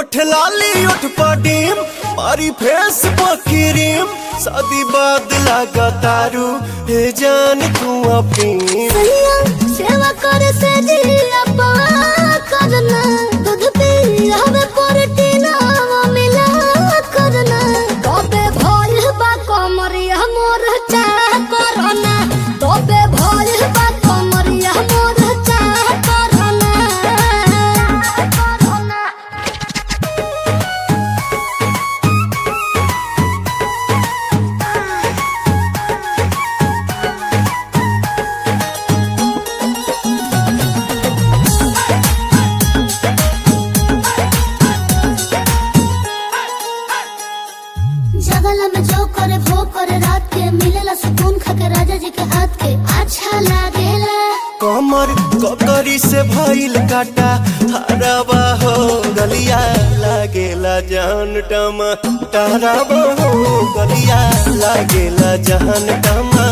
ओठ लाली ओठ पडीम मारी फेस पकिरीम शादी बाद लगा तारू हे जान तू अपनी सेवा करे से जिया करना दूध पी हमें प्रोटीन मिला करना तबे भइल बा कमरिया मोर चाह करना तबे भइल बा कमरिया मोर चाह करना जगला में जो करे वो करे रात के मिलेला सुकून खाके राजा जी के हाथ के अच्छा लागेला कमर ककरी से भइल काटा हराबा हो गलिया लागेला जान टमा ताराबा हो गलिया लागेला जान टमा